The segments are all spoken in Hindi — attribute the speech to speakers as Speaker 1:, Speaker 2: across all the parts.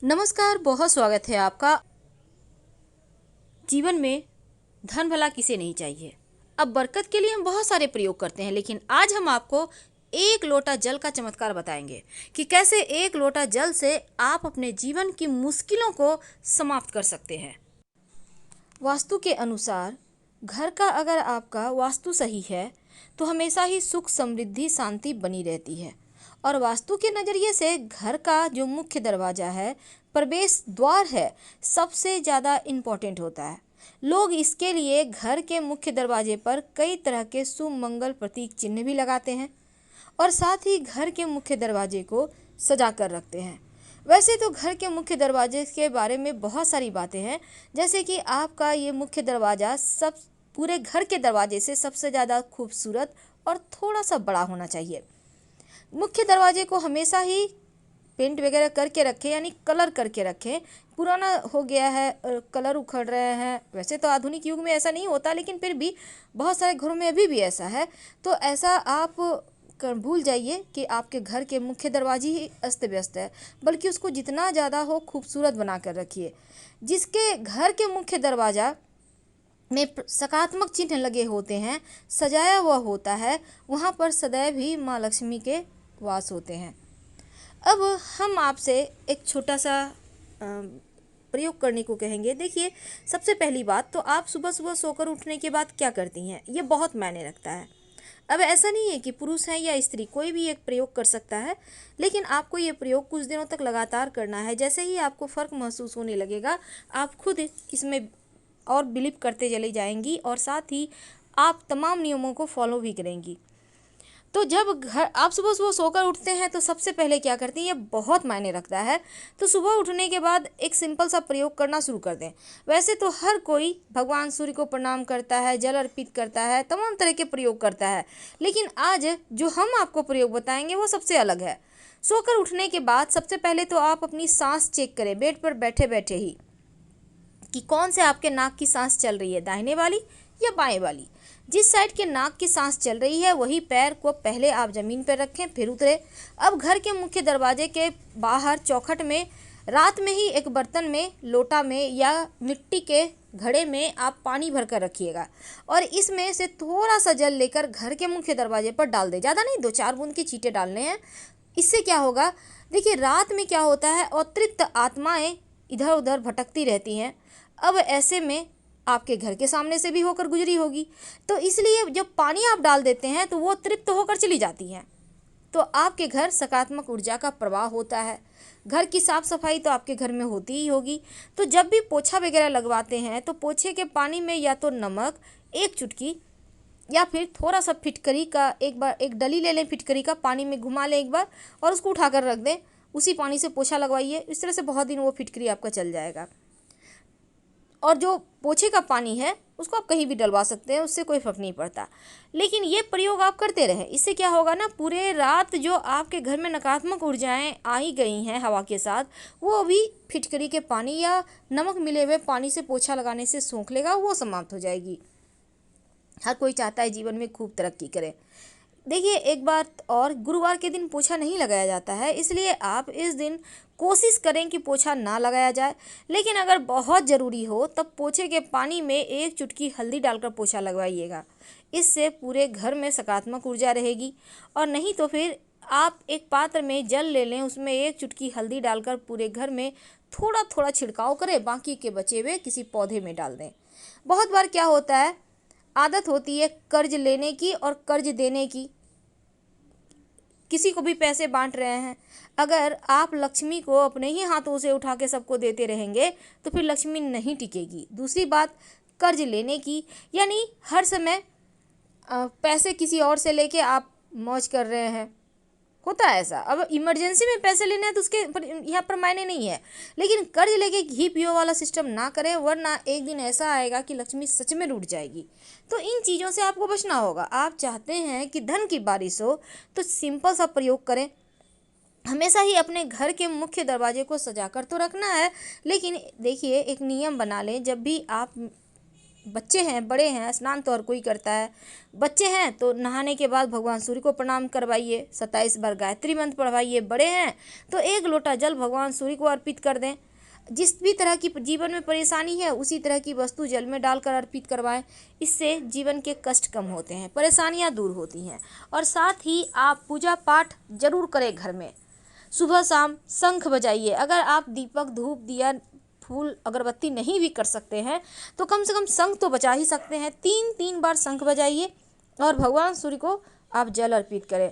Speaker 1: नमस्कार, बहुत स्वागत है आपका। जीवन में धन भला किसे नहीं चाहिए। अब बरकत के लिए हम बहुत सारे प्रयोग करते हैं, लेकिन आज हम आपको एक लोटा जल का चमत्कार बताएंगे कि कैसे एक लोटा जल से आप अपने जीवन की मुश्किलों को समाप्त कर सकते हैं। वास्तु के अनुसार घर का अगर आपका वास्तु सही है तो हमेशा ही सुख, समृद्धि, शांति बनी रहती है। और वास्तु के नज़रिए से घर का जो मुख्य दरवाज़ा है, प्रवेश द्वार है, सबसे ज़्यादा इम्पोर्टेंट होता है। लोग इसके लिए घर के मुख्य दरवाजे पर कई तरह के शुभ मंगल प्रतीक चिन्ह भी लगाते हैं और साथ ही घर के मुख्य दरवाजे को सजा कर रखते हैं। वैसे तो घर के मुख्य दरवाजे के बारे में बहुत सारी बातें हैं, जैसे कि आपका ये मुख्य दरवाज़ा सब पूरे घर के दरवाजे से सबसे ज़्यादा खूबसूरत और थोड़ा सा बड़ा होना चाहिए। मुख्य दरवाजे को हमेशा ही पेंट वगैरह करके रखें, यानी कलर करके रखें। पुराना हो गया है, कलर उखड़ रहे हैं। वैसे तो आधुनिक युग में ऐसा नहीं होता, लेकिन फिर भी बहुत सारे घरों में अभी भी ऐसा है। तो ऐसा आप भूल जाइए कि आपके घर के मुख्य दरवाजे ही अस्त व्यस्त है, बल्कि उसको जितना ज़्यादा हो खूबसूरत बना कर रखिए। जिसके घर के मुख्य दरवाज़ा में सकारात्मक चिन्ह लगे होते हैं, सजाया हुआ होता है, वहाँ पर सदैव ही माँ लक्ष्मी के वास होते हैं। अब हम आपसे एक छोटा सा प्रयोग करने को कहेंगे। देखिए, सबसे पहली बात तो आप सुबह सुबह सोकर उठने के बाद क्या करती हैं, ये बहुत मायने रखता है। अब ऐसा नहीं है कि पुरुष है या स्त्री, कोई भी एक प्रयोग कर सकता है, लेकिन आपको ये प्रयोग कुछ दिनों तक लगातार करना है। जैसे ही आपको फ़र्क महसूस होने लगेगा, आप खुद इसमें और बिलीव करते चली जाएंगी और साथ ही आप तमाम नियमों को फॉलो भी करेंगी। तो जब घर आप सुबह सुबह सोकर उठते हैं तो सबसे पहले क्या करती हैं, ये बहुत मायने रखता है। तो सुबह उठने के बाद एक सिंपल सा प्रयोग करना शुरू कर दें। वैसे तो हर कोई भगवान सूर्य को प्रणाम करता है, जल अर्पित करता है, तमाम तरह के प्रयोग करता है, लेकिन आज जो हम आपको प्रयोग बताएंगे वो सबसे अलग है। सोकर उठने के बाद सबसे पहले तो आप अपनी सांस चेक करें, बेड पर बैठे बैठे ही, कि कौन से आपके नाक की सांस चल रही है, दाहिने वाली या बाएं वाली। जिस साइड के नाक की सांस चल रही है वही पैर को पहले आप ज़मीन पर रखें, फिर उतरे। अब घर के मुख्य दरवाजे के बाहर चौखट में रात में ही एक बर्तन में, लोटा में या मिट्टी के घड़े में आप पानी भर कर रखिएगा और इसमें से थोड़ा सा जल लेकर घर के मुख्य दरवाजे पर डाल दें। ज़्यादा नहीं, 2-4 बूंद के छींटे डालने हैं। इससे क्या होगा, देखिए रात में क्या होता है, अतृप्त आत्माएं इधर उधर भटकती रहती हैं। अब ऐसे में आपके घर के सामने से भी होकर गुजरी होगी, तो इसलिए जब पानी आप डाल देते हैं तो वो तृप्त होकर चली जाती हैं, तो आपके घर सकारात्मक ऊर्जा का प्रवाह होता है। घर की साफ सफाई तो आपके घर में होती ही होगी। तो जब भी पोछा वगैरह लगवाते हैं तो पोछे के पानी में या तो नमक 1 चुटकी या फिर थोड़ा सा फिटकरी का, एक बार एक डली ले लें, फिटकरी का पानी में घुमा लें एक बार और उसको उठाकर रख दें। उसी पानी से पोछा लगवाइए। इस तरह से बहुत दिन वो फिटकरी आपका चल जाएगा। और जो पोछे का पानी है उसको आप कहीं भी डलवा सकते हैं, उससे कोई फ़र्क नहीं पड़ता। लेकिन ये प्रयोग आप करते रहें। इससे क्या होगा ना, पूरे रात जो आपके घर में नकारात्मक ऊर्जाएं आई गई हैं हवा के साथ, वो भी फिटकरी के पानी या नमक मिले हुए पानी से पोछा लगाने से सूख लेगा, वो समाप्त हो जाएगी। हर कोई चाहता है जीवन में खूब तरक्की करे। देखिए, एक बात और, गुरुवार के दिन पोछा नहीं लगाया जाता है, इसलिए आप इस दिन कोशिश करें कि पोछा ना लगाया जाए। लेकिन अगर बहुत ज़रूरी हो तब पोछे के पानी में 1 चुटकी हल्दी डालकर पोछा लगवाइएगा। इससे पूरे घर में सकारात्मक ऊर्जा रहेगी। और नहीं तो फिर आप एक पात्र में जल ले लें, उसमें 1 चुटकी हल्दी डालकर पूरे घर में थोड़ा थोड़ा छिड़काव करें, बाकी के बचे हुए किसी पौधे में डाल दें। बहुत बार क्या होता है, आदत होती है कर्ज लेने की और कर्ज देने की। किसी को भी पैसे बांट रहे हैं, अगर आप लक्ष्मी को अपने ही हाथों से उठा के सबको देते रहेंगे तो फिर लक्ष्मी नहीं टिकेगी। दूसरी बात, कर्ज लेने की, यानी हर समय पैसे किसी और से लेके आप मौज कर रहे हैं, होता है ऐसा। अब इमरजेंसी में पैसे लेने हैं तो उसके पर यहाँ पर मायने नहीं है, लेकिन कर्ज लेके घी पियो वाला सिस्टम ना करें, वरना एक दिन ऐसा आएगा कि लक्ष्मी सच में रूठ जाएगी। तो इन चीज़ों से आपको बचना होगा। आप चाहते हैं कि धन की बारिश हो तो सिंपल सा प्रयोग करें। हमेशा ही अपने घर के मुख्य दरवाजे को सजा कर तो रखना है, लेकिन देखिए एक नियम बना लें, जब भी आप बच्चे हैं, बड़े हैं, स्नान तो हर कोई करता है। बच्चे हैं तो नहाने के बाद भगवान सूर्य को प्रणाम करवाइए, 27 बार गायत्री मंत्र पढ़वाइए। बड़े हैं तो 1 लोटा जल भगवान सूर्य को अर्पित कर दें। जिस भी तरह की जीवन में परेशानी है उसी तरह की वस्तु जल में डालकर अर्पित करवाएं। इससे जीवन के कष्ट कम होते हैं, परेशानियां दूर होती हैं। और साथ ही आप पूजा पाठ जरूर करें घर में। सुबह शाम शंख बजाइए। अगर आप दीपक, धूप, दिया, फूल, अगरबत्ती नहीं भी कर सकते हैं तो कम से कम शंख तो बजा ही सकते हैं। 3 बार शंख बजाइए और भगवान सूर्य को आप जल अर्पित करें।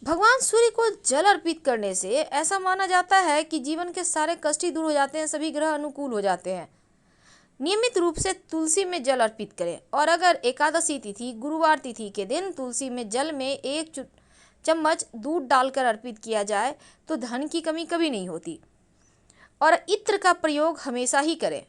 Speaker 1: भगवान सूर्य को जल अर्पित करने से ऐसा माना जाता है कि जीवन के सारे कष्ट ही दूर हो जाते हैं, सभी ग्रह अनुकूल हो जाते हैं। नियमित रूप से तुलसी में जल अर्पित करें। और अगर एकादशी तिथि, गुरुवार तिथि के दिन तुलसी में जल में 1 चम्मच दूध डालकर अर्पित किया जाए तो धन की कमी कभी नहीं होती। और इत्र का प्रयोग हमेशा ही करें।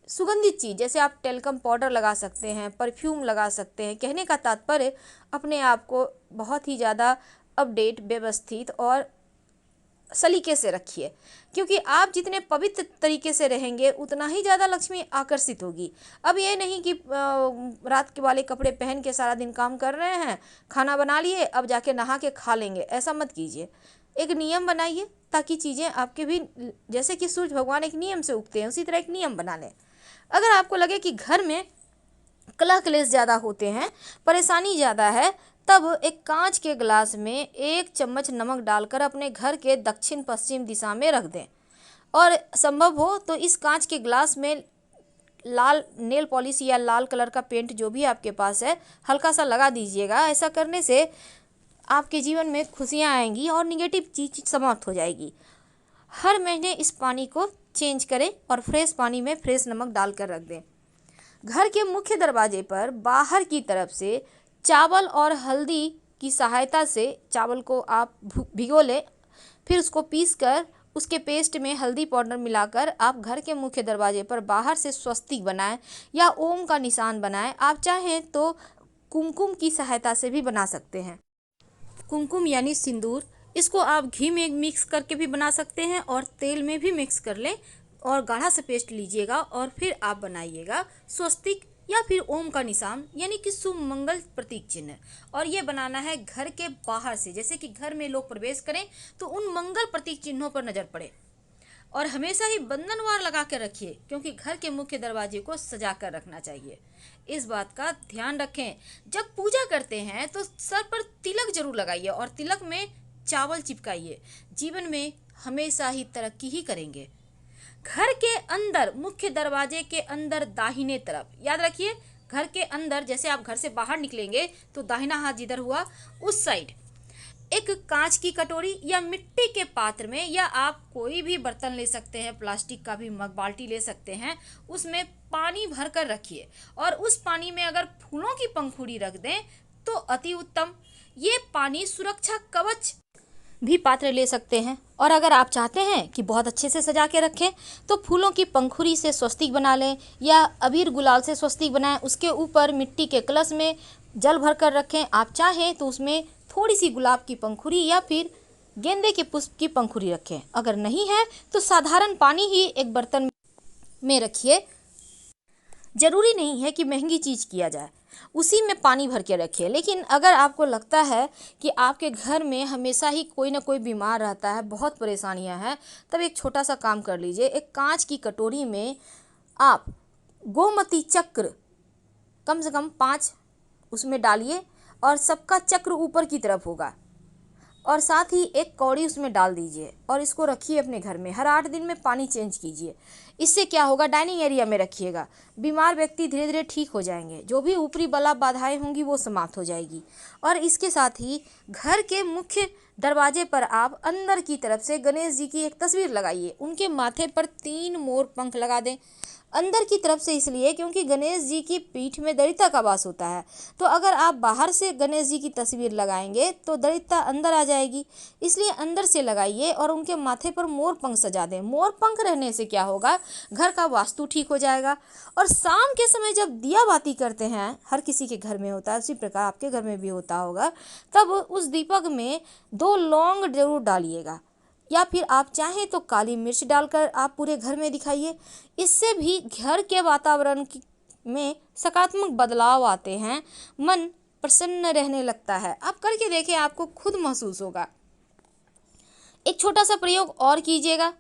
Speaker 1: सुगंधित चीज़ जैसे आप टेल्कम पाउडर लगा सकते हैं, परफ्यूम लगा सकते हैं। कहने का तात्पर्य अपने आप को बहुत ही ज़्यादा अपडेट, व्यवस्थित और सलीके से रखिए, क्योंकि आप जितने पवित्र तरीके से रहेंगे उतना ही ज़्यादा लक्ष्मी आकर्षित होगी। अब ये नहीं कि रात के वाले कपड़े पहन के सारा दिन काम कर रहे हैं, खाना बना लिए, अब जाके नहा के खा लेंगे, ऐसा मत कीजिए। एक नियम बनाइए ताकि चीज़ें आपके भी, जैसे कि सूर्य भगवान एक नियम से उगते हैं उसी तरह एक नियम बना लें। अगर आपको लगे कि घर में कलह क्लेश ज़्यादा होते हैं, परेशानी ज़्यादा है, तब एक कांच के गिलास में 1 चम्मच नमक डालकर अपने घर के दक्षिण पश्चिम दिशा में रख दें। और संभव हो तो इस कांच के गिलास में लाल नेल पॉलिश या लाल कलर का पेंट जो भी आपके पास है हल्का सा लगा दीजिएगा। ऐसा करने से आपके जीवन में खुशियाँ आएंगी और निगेटिव चीज़ समाप्त हो जाएगी। हर महीने इस पानी को चेंज करें और फ्रेश पानी में फ्रेश नमक डालकर रख दें। घर के मुख्य दरवाजे पर बाहर की तरफ से चावल और हल्दी की सहायता से चावल को आप भिगो लें, फिर उसको पीसकर उसके पेस्ट में हल्दी पाउडर मिलाकर आप घर के मुख्य दरवाजे पर बाहर से स्वस्तिक बनाएं या ओम का निशान बनाएं। आप चाहें तो कुमकुम की सहायता से भी बना सकते हैं। कुमकुम यानी सिंदूर, इसको आप घी में मिक्स करके भी बना सकते हैं और तेल में भी मिक्स कर लें और गाढ़ा सा पेस्ट लीजिएगा और फिर आप बनाइएगा स्वस्तिक या फिर ओम का निशान यानी कि शुभ मंगल प्रतीक चिन्ह। और ये बनाना है घर के बाहर से, जैसे कि घर में लोग प्रवेश करें तो उन मंगल प्रतीक चिन्हों पर नजर पड़े। और हमेशा ही बंधनवार लगा कर रखिए, क्योंकि घर के मुख्य दरवाजे को सजा कर रखना चाहिए। इस बात का ध्यान रखें। जब पूजा करते हैं तो सर पर तिलक जरूर लगाइए और तिलक में चावल चिपकाइए। जीवन में हमेशा ही तरक्की ही करेंगे। घर के अंदर, मुख्य दरवाजे के अंदर दाहिने तरफ, याद रखिए घर के अंदर, जैसे आप घर से बाहर निकलेंगे तो दाहिना हाथ जिधर हुआ उस साइड एक कांच की कटोरी या मिट्टी के पात्र में, या आप कोई भी बर्तन ले सकते हैं, प्लास्टिक का भी मग, बाल्टी ले सकते हैं, उसमें पानी भर कर रखिए। और उस पानी में अगर फूलों की पंखुड़ी रख दें तो अति उत्तम। ये पानी सुरक्षा कवच भी पात्र ले सकते हैं। और अगर आप चाहते हैं कि बहुत अच्छे से सजा के रखें तो फूलों की पंखुड़ी से स्वस्तिक बना लें या अबीर गुलाल से स्वस्तिक बनाएं। उसके ऊपर मिट्टी के कलश में जल भर कर रखें। आप चाहें तो उसमें थोड़ी सी गुलाब की पंखुड़ी या फिर गेंदे के पुष्प की पंखुड़ी रखें। अगर नहीं है तो साधारण पानी ही एक बर्तन में रखिए। जरूरी नहीं है कि महंगी चीज़ किया जाए, उसी में पानी भर के रखिए। लेकिन अगर आपको लगता है कि आपके घर में हमेशा ही कोई ना कोई बीमार रहता है, बहुत परेशानियां हैं, तब एक छोटा सा काम कर लीजिए। एक कांच की कटोरी में आप गोमती चक्र कम से कम 5 उसमें डालिए और सबका चक्र ऊपर की तरफ होगा, और साथ ही एक कौड़ी उसमें डाल दीजिए और इसको रखिए अपने घर में। हर 8 दिन में पानी चेंज कीजिए। इससे क्या होगा, डाइनिंग एरिया में रखिएगा। बीमार व्यक्ति धीरे धीरे ठीक हो जाएंगे, जो भी ऊपरी बला बाधाएं होंगी वो समाप्त हो जाएगी। और इसके साथ ही घर के मुख्य दरवाजे पर आप अंदर की तरफ से गणेश जी की एक तस्वीर लगाइए। उनके माथे पर 3 मोर पंख लगा दें। अंदर की तरफ से इसलिए क्योंकि गणेश जी की पीठ में दरिद्रता का वास होता है। तो अगर आप बाहर से गणेश जी की तस्वीर लगाएंगे तो दरिद्रता अंदर आ जाएगी, इसलिए अंदर से लगाइए और उनके माथे पर मोर पंख सजा दें। मोर पंख रहने से क्या होगा, घर का वास्तु ठीक हो जाएगा। और शाम के समय जब दिया बाती करते हैं, हर किसी के घर में होता है, उसी प्रकार आपके घर में भी होता होगा, तब उस दीपक में 2 लौंग जरूर डालिएगा, या फिर आप चाहें तो काली मिर्च डालकर आप पूरे घर में दिखाइए। इससे भी घर के वातावरण में सकारात्मक बदलाव आते हैं, मन प्रसन्न रहने लगता है। आप करके देखिए, आपको खुद महसूस होगा। एक छोटा सा प्रयोग और कीजिएगा।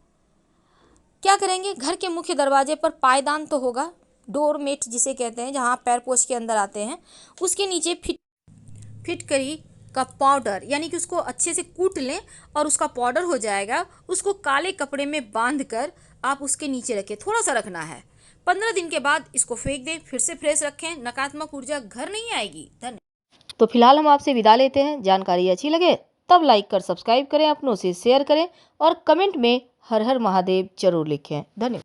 Speaker 1: क्या करेंगे, घर के मुख्य दरवाजे पर पायदान तो होगा, डोरमेट जिसे कहते हैं, जहाँ आप पैर पोछ के अंदर आते हैं, उसके नीचे फिटकरी का पाउडर, यानी कि उसको अच्छे से कूट लें और उसका पाउडर हो जाएगा, उसको काले कपड़े में बांध कर आप उसके नीचे रखें, थोड़ा सा रखना है। 15 दिन के बाद इसको फेंक दें, फिर से फ्रेश रखें, नकारात्मक ऊर्जा घर नहीं आएगी। धन्यवाद। तो फिलहाल हम आपसे विदा लेते हैं। जानकारी अच्छी लगे तब लाइक कर सब्सक्राइब करें, अपनों से शेयर करें और कमेंट में हर हर महादेव जरूर लिखें। धन्यवाद।